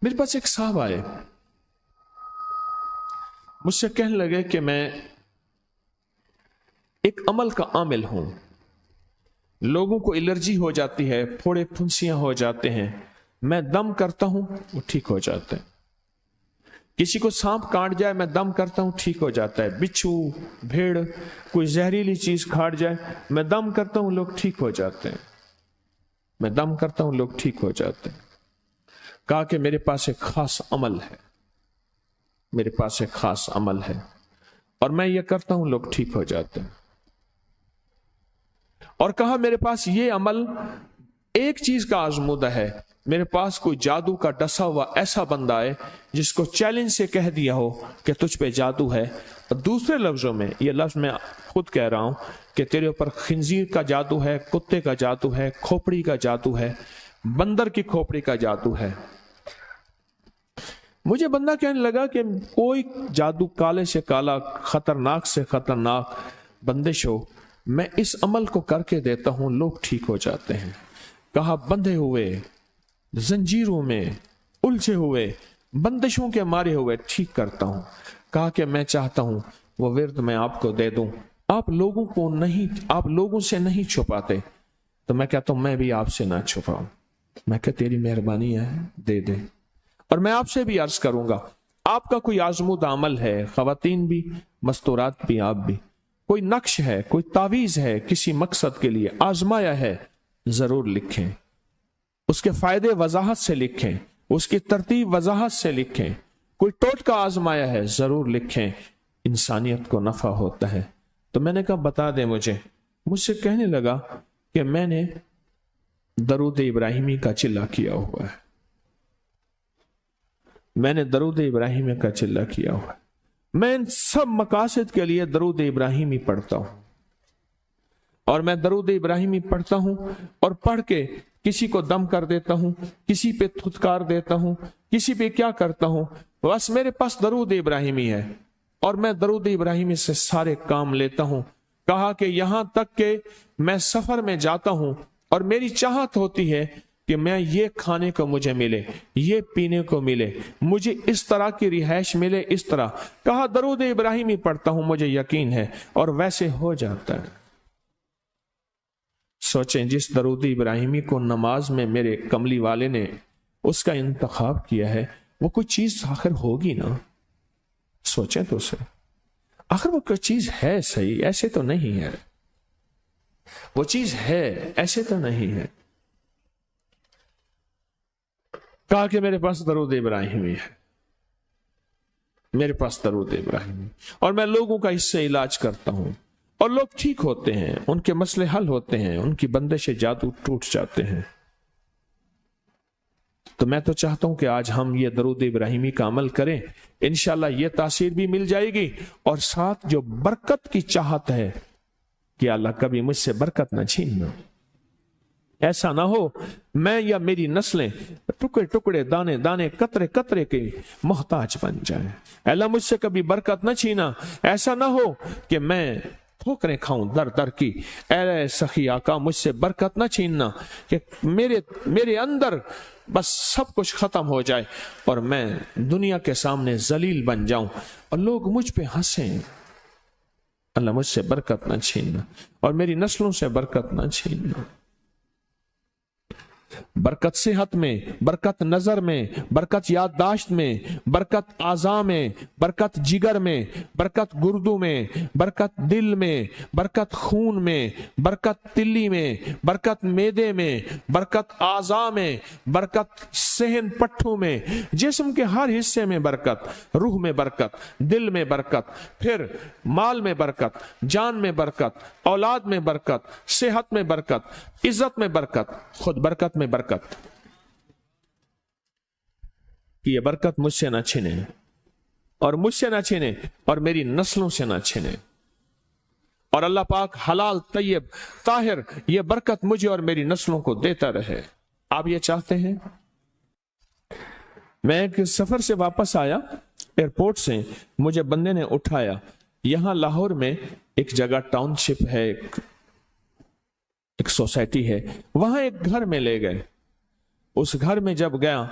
میرے پاس ایک صاحب آئے, مجھ سے کہنے لگے کہ میں ایک عمل کا عامل ہوں, لوگوں کو الرجی ہو جاتی ہے, پھوڑے پھنسیاں ہو جاتے ہیں, میں دم کرتا ہوں وہ ٹھیک ہو جاتا ہے. کسی کو سانپ کاٹ جائے میں دم کرتا ہوں ٹھیک ہو جاتا ہے. بچھو, بھیڑ, کوئی زہریلی چیز کاٹ جائے میں دم کرتا ہوں لوگ ٹھیک ہو جاتے ہیں, میں دم کرتا ہوں لوگ ٹھیک ہو جاتے ہیں. کہا کہ میرے پاس ایک خاص عمل ہے, میرے پاس ایک خاص عمل ہے اور میں یہ کرتا ہوں لوگ ٹھیک ہو جاتے ہیں. اور کہا میرے پاس یہ عمل ایک چیز کا آزمودہ ہے, میرے پاس کوئی جادو کا ڈسا ہوا ایسا بندہ ہے جس کو چیلنج سے کہہ دیا ہو کہ تجھ پہ جادو ہے, اور دوسرے لفظوں میں یہ لفظ میں خود کہہ رہا ہوں کہ تیرے اوپر خنزیر کا جادو ہے, کتے کا جادو ہے, کھوپڑی کا جادو ہے, بندر کی کھوپڑی کا جادو ہے. مجھے بندہ کہنے لگا کہ کوئی جادو کالے سے کالا, خطرناک سے خطرناک بندش ہو, میں اس عمل کو کر کے دیتا ہوں لوگ ٹھیک ہو جاتے ہیں. کہا بندھے ہوئے, زنجیروں میں الجھے ہوئے, بندشوں کے مارے ہوئے ٹھیک کرتا ہوں. کہا کہ میں چاہتا ہوں وہ ورد میں آپ کو دے دوں, آپ لوگوں سے نہیں چھپاتے. تو میں کہتا ہوں میں بھی آپ سے نہ چھپاؤں, میں کہ تیری مہربانی ہے دے دے. اور میں آپ سے بھی عرض کروں گا, آپ کا کوئی آزمودہ عمل ہے, خواتین بھی مستورات بھی آپ بھی, کوئی نقش ہے, کوئی تعویذ ہے, کسی مقصد کے لیے آزمایا ہے, ضرور لکھیں. اس کے فائدے وضاحت سے لکھیں, اس کی ترتیب وضاحت سے لکھیں. کوئی ٹوٹکا آزمایا ہے ضرور لکھیں, انسانیت کو نفع ہوتا ہے. تو میں نے کہا بتا دیں مجھ سے کہنے لگا کہ میں نے درود ابراہیمی کا چلہ کیا ہوا ہے, میں نے درود ابراہیمی کا چلہ کیا ہوا ہے, میں ان سب مقاصد کے لیے درود ابراہیمی پڑھتا ہوں, اور میں درود ابراہیمی پڑھتا ہوں اور پڑھ کے کسی کو دم کر دیتا ہوں, کسی پہ تھتکار دیتا ہوں, کسی پہ کیا کرتا ہوں, بس میرے پاس درود ابراہیمی ہے اور میں درود ابراہیمی سے سارے کام لیتا ہوں. کہا کہ یہاں تک کہ میں سفر میں جاتا ہوں اور میری چاہت ہوتی ہے کہ میں یہ کھانے کو مجھے ملے, یہ پینے کو ملے, مجھے اس طرح کی رہائش ملے, اس طرح. کہا درود ابراہیمی پڑھتا ہوں مجھے یقین ہے اور ویسے ہو جاتا ہے. سوچیں جس درود ابراہیمی کو نماز میں میرے کملی والے نے اس کا انتخاب کیا ہے, وہ کوئی چیز آخر ہوگی نا. سوچیں تو اسے, آخر وہ کوئی چیز ہے صحیح, ایسے تو نہیں ہے, وہ چیز ہے ایسے تو نہیں ہے. کہا کہ میرے پاس درود ابراہیمی ہے, میرے پاس درود ابراہیمی, اور میں لوگوں کا اس سے علاج کرتا ہوں اور لوگ ٹھیک ہوتے ہیں, ان کے مسئلے حل ہوتے ہیں, ان کی بندش جادو ٹوٹ جاتے ہیں. تو میں تو چاہتا ہوں کہ آج ہم یہ درود ابراہیمی کا عمل کریں, انشاءاللہ یہ تاثیر بھی مل جائے گی, اور ساتھ جو برکت کی چاہت ہے کہ اللہ کبھی مجھ سے برکت نہ چھیننا. ایسا نہ ہو میں یا میری نسلیں ٹکڑے ٹکڑے, دانے دانے, قطرے قطرے کے محتاج بن جائیں. اللہ مجھ سے کبھی برکت نہ چھینا. ایسا نہ ہو کہ میں ٹھوکریں کھاؤں در در کی. اے سخی آقا مجھ سے برکت نہ چھیننا کہ میرے اندر بس سب کچھ ختم ہو جائے اور میں دنیا کے سامنے ذلیل بن جاؤں اور لوگ مجھ پہ ہنسیں. اللہ مجھ سے برکت نہ چھیننا اور میری نسلوں سے برکت نہ چھیننا. برکت صحت میں, برکت نظر میں, برکت یادداشت میں, برکت اعضاء میں, برکت جگر میں, برکت گردوں میں, برکت دل میں, برکت خون میں, برکت تلی میں, برکت معدے میں, برکت اعضاء میں, برکت صحن پٹھوں میں, جسم کے ہر حصے میں برکت, روح میں برکت, دل میں برکت, پھر مال میں برکت, جان میں برکت, اولاد میں برکت, صحت میں برکت, عزت میں برکت, خود برکت میں برکت. یہ برکت مجھ سے نہ چھنے اور مجھ سے نہ چھنے اور میری نسلوں سے نہ چھنے, اور اللہ پاک حلال طیب طاہر یہ برکت مجھے اور میری نسلوں کو دیتا رہے. آپ یہ چاہتے ہیں؟ میں ایک سفر سے واپس آیا, ایئرپورٹ سے مجھے بندے نے اٹھایا, یہاں لاہور میں ایک جگہ ٹاؤن شپ ہے, ایک سوسائٹی ہے, وہاں ایک گھر میں لے گئے. اس گھر میں جب گیا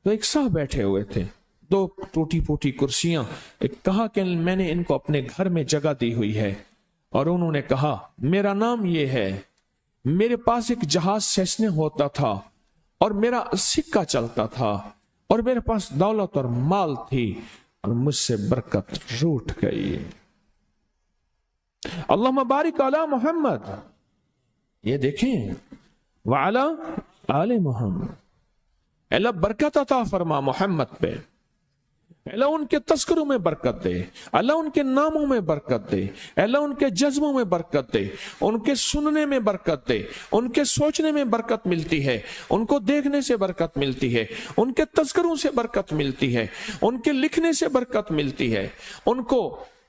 تو ایک साहब बैठे हुए थे, 2 टूटी फूटी कुर्सियां. एक कहा कि मैंने इनको अपने घर में जगह दी हुई है, और उन्होंने कहा मेरा नाम ये है, मेरे पास एक जहाज सेसने होता था और मेरा सिक्का चलता था और मेरे पास दौलत और माल थी और मुझसे बरकत रूठ गई. अल्लाहुम्मा बारिक अला मोहम्मद. ये देखें, वाला आले मोहम्मद. अल्लाह बरकत अता फरमा मोहम्मद पे. अल्लाह उनके तस्करों में बरकत दे, अल्लाह उनके नामों में बरकत दे, अल्लाह उनके जज्बों में बरकत दे, उनके सुनने में बरकत दे, उनके सोचने में बरकत मिलती है, उनको देखने से बरकत मिलती है, उनके तस्करों से बरकत मिलती है, उनके लिखने से बरकत मिलती है, उनको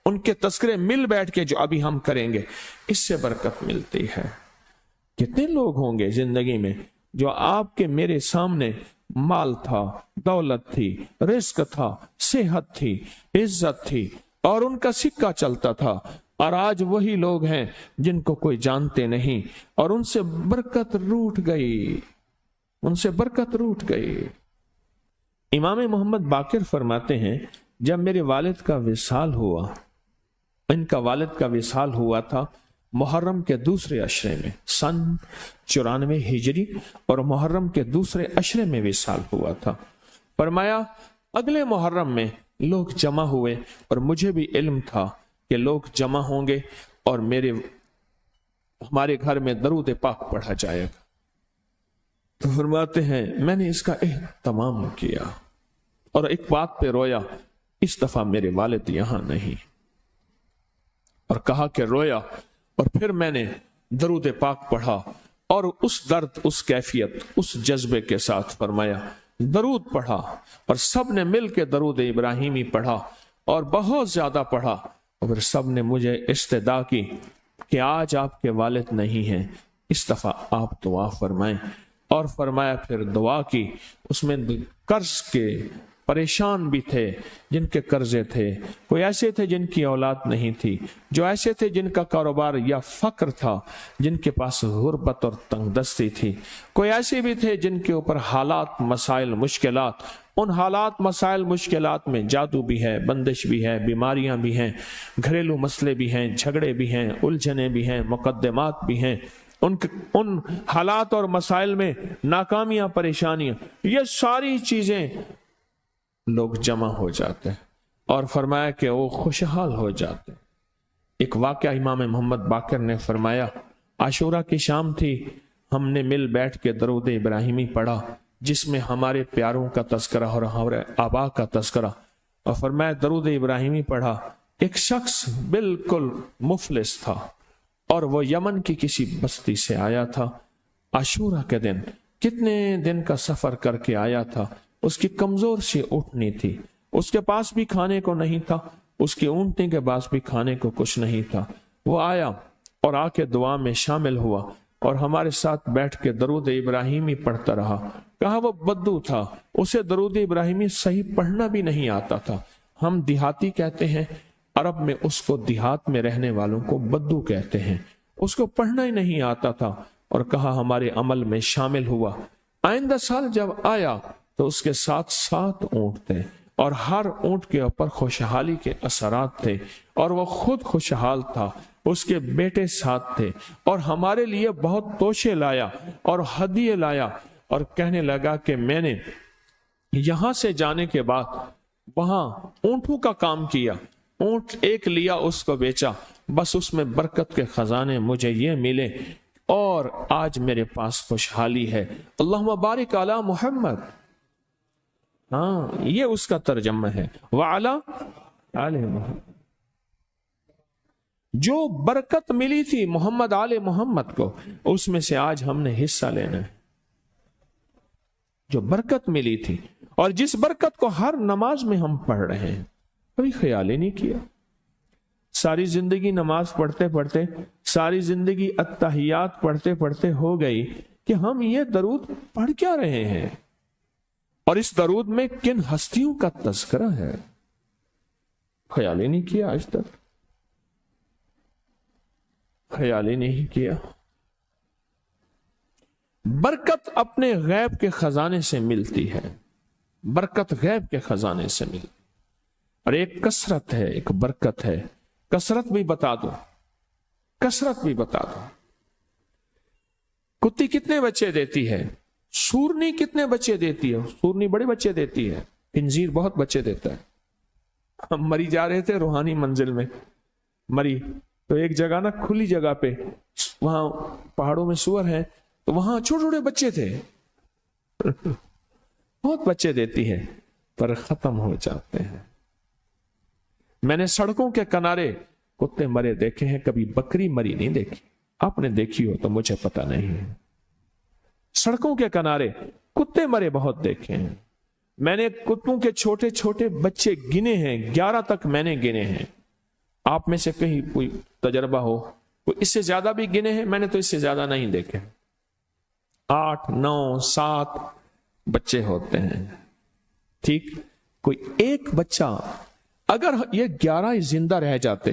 उनके तस्करे मिल बैठ के जो अभी हम करेंगे इससे बरकत मिलती है. कितने लोग होंगे जिंदगी में जो आपके मेरे सामने माल था, दौलत थी, रिस्क था, सेहत थी, इज्जत थी और उनका सिक्का चलता था, और आज वही लोग हैं जिनको कोई जानते नहीं और उनसे बरकत रूठ गई, उनसे बरकत रूठ गई. इमाम मोहम्मद बाकिर फरमाते हैं, जब मेरे वालिद का विसाल हुआ, इनका वालिद का विसाल हुआ था मुहर्रम के दूसरे अशरे में, सन 94 हिजरी, और मुहर्रम के दूसरे अशरे में विसाल हुआ था. फरमाया अगले मुहर्रम में लोग जमा हुए और मुझे भी इल्म था कि लोग जमा होंगे और हमारे घर में दरूद पाक पढ़ा जाएगा. तो फरमाते हैं मैंने इसका एहतमाम किया और एक बात पे रोया, इस दफा मेरे वालिद यहां नहीं, और कहा कि रोया, और फिर मैंने दरूद पाक पढ़ा और उस दर्द, उस कैफियत, उस जज्बे के साथ फरमाया दरूद पढ़ा, और सब ने मिल के दरूद इब्राहिमी पढ़ा और बहुत ज्यादा पढ़ा, और फिर सब ने मुझे इस्तदा की कि आज आपके वालिद नहीं हैं, इस दफा आप दुआ फरमाएं. और फरमाया फिर दुआ की. उसमें कर्ज के परेशान भी थे जिनके कर्जे थे, कोई ऐसे थे जिनकी औलाद नहीं थी, जो ऐसे थे जिनका कारोबार या फक्र था, जिनके पास गुर्बत और तंगदस्ती थी, कोई ऐसे भी थे जिनके ऊपर हालात, मसाइल, मुश्किलात. उन हालात, मसाइल, मुश्किलात में जादू भी है, बंदिश भी है, बीमारियां भी हैं, घरेलू मसले भी हैं, झगड़े भी हैं, उलझने भी हैं, मुकद्दमात भी हैं. उन हालात और मसाइल में नाकामियां, परेशानियां, ये सारी चीजें लोग जमा हो जाते हैं और फरमाया कि वो खुशहाल हो जाते. एक वाकया इमाम मोहम्मद बाकिर ने फरमाया, आशूरा की शाम थी, हमने मिल बैठ के दरूद इब्राहिमी पढ़ा जिसमें हमारे प्यारों का तस्करा और हमारे आबा का तस्करा, और फरमाया दरूद इब्राहिमी पढ़ा. एक शख्स बिल्कुल मुफलिस था और वो यमन की किसी बस्ती से आया था. आशूरा के दिन कितने दिन का सफर करके आया था, उसकी कमजोर सी ऊँटनी थी, उसके पास भी खाने को नहीं था, उसकी ऊँटनी के पास भी खाने को कुछ नहीं था. वो आया और आके दुआ में शामिल हुआ और हमारे साथ बैठ के दरूद इब्राहिमी पढ़ता रहा. कहा वो बद्दू था, उसे दरूद इब्राहिमी सही पढ़ना भी नहीं आता था. हम देहाती कहते हैं, अरब में उसको देहात में रहने वालों को बद्दू कहते हैं. उसको पढ़ना ही नहीं आता था और कहा हमारे अमल में शामिल हुआ. आइंदा साल जब आया तो उसके साथ 7 ऊंट थे और हर ऊंट के ऊपर खुशहाली के असरात थे और वह खुद खुशहाल था, उसके बेटे साथ थे और हमारे लिए बहुत तोशे लाया और हदिये लाया और कहने लगा कि मैंने यहां से जाने के बाद वहां ऊंटों का काम किया, ऊंट एक लिया, उसको बेचा, बस उसमें बरकत के खजाने मुझे ये मिले और आज मेरे पास खुशहाली है. अल्लाहुम्मा बारिक अला मोहम्मद. हाँ, ये उसका तर्जमा है. वाला आले मोहम्मद. जो बरकत मिली थी मोहम्मद आले मोहम्मद को, उसमें से आज हमने हिस्सा लेना है. जो बरकत मिली थी और जिस बरकत को हर नमाज में हम पढ़ रहे हैं, कभी ख्याल ही नहीं किया. सारी जिंदगी नमाज पढ़ते पढ़ते, सारी जिंदगी अत्तहियात पढ़ते पढ़ते हो गई कि हम ये दरूद पढ़ क्या रहे हैं और इस दरूद में किन हस्तियों का तज़किरा है. ख्याल ही नहीं किया, आज तक ख्याल ही नहीं किया. बरकत अपने गैब के खजाने से मिलती है. बरकत गैब के खजाने से मिलती। और एक कसरत है, एक बरकत है। कसरत भी बता दो, कसरत भी बता दो। कुत्ती कितने बच्चे देती है? सूरनी कितने बच्चे देती है? सूरनी बड़े बच्चे देती है, खिंजीर बहुत बच्चे देता है। हम मरी जा रहे थे रूहानी मंजिल में, मरी तो एक जगह ना खुली जगह पे, वहां पहाड़ों में सुअर है, तो वहां छोटे छोटे बच्चे थे बहुत बच्चे देती है, पर खत्म हो जाते हैं। मैंने सड़कों के किनारे कुत्ते मरे देखे हैं, कभी बकरी मरी नहीं देखी। आपने देखी हो तो मुझे पता नहीं है। सड़कों के किनारे कुत्ते मरे बहुत देखे हैं। मैंने कुत्तों के छोटे छोटे बच्चे गिने हैं, 11 तक मैंने गिने हैं। आप में से कहीं कोई तजर्बा हो, कोई इससे ज्यादा भी गिने हैं? मैंने तो इससे ज्यादा नहीं देखे। 8, 9, 7 बच्चे होते हैं। ठीक, कोई एक बच्चा, अगर ये 11 जिंदा रह जाते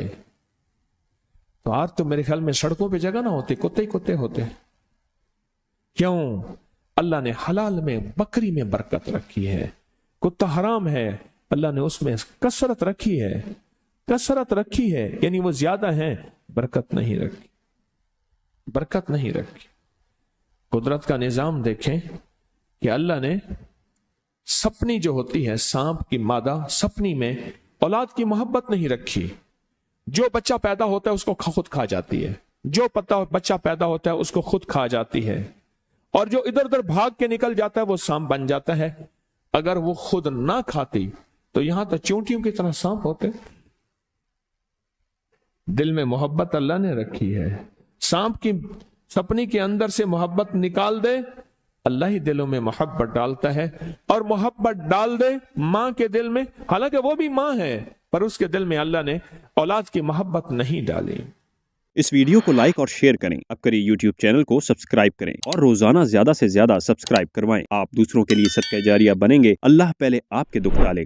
तो आज तो मेरे ख्याल में सड़कों पे जगह ना होती, कुत्ते ही कुत्ते होते। क्यों? अल्लाह ने हलाल में, बकरी में बरकत रखी है। कुत्ता हराम है, अल्लाह ने उसमें कसरत रखी है, कसरत रखी है, यानी वो ज्यादा है, बरकत नहीं रखी, बरकत नहीं रखी। कुदरत का निजाम देखें कि अल्लाह ने सपनी जो होती है, सांप की मादा सपनी में औलाद की मोहब्बत नहीं रखी। जो बच्चा पैदा होता है उसको खुद खा जाती है, जो बच्चा पैदा होता है उसको खुद खा जाती है, और जो इधर उधर भाग के निकल जाता है वो सांप बन जाता है। अगर वो खुद ना खाती तो यहां तो चूंटियों की तरह सांप होते। दिल में मोहब्बत अल्लाह ने रखी है। सांप की सपनी के अंदर से मोहब्बत निकाल दे, अल्लाह ही दिलों में मोहब्बत डालता है। और मोहब्बत डाल दे मां के दिल में, हालांकि वो भी मां है, पर उसके दिल में अल्लाह ने औलाद की मोहब्बत नहीं डाली। इस वीडियो को लाइक और शेयर करें। अब करिए YouTube चैनल को सब्सक्राइब करें और रोजाना ज्यादा से ज्यादा सब्सक्राइब करवाएं। आप दूसरों के लिए सदका जारिया बनेंगे, अल्लाह पहले आपके दुख टालेगा।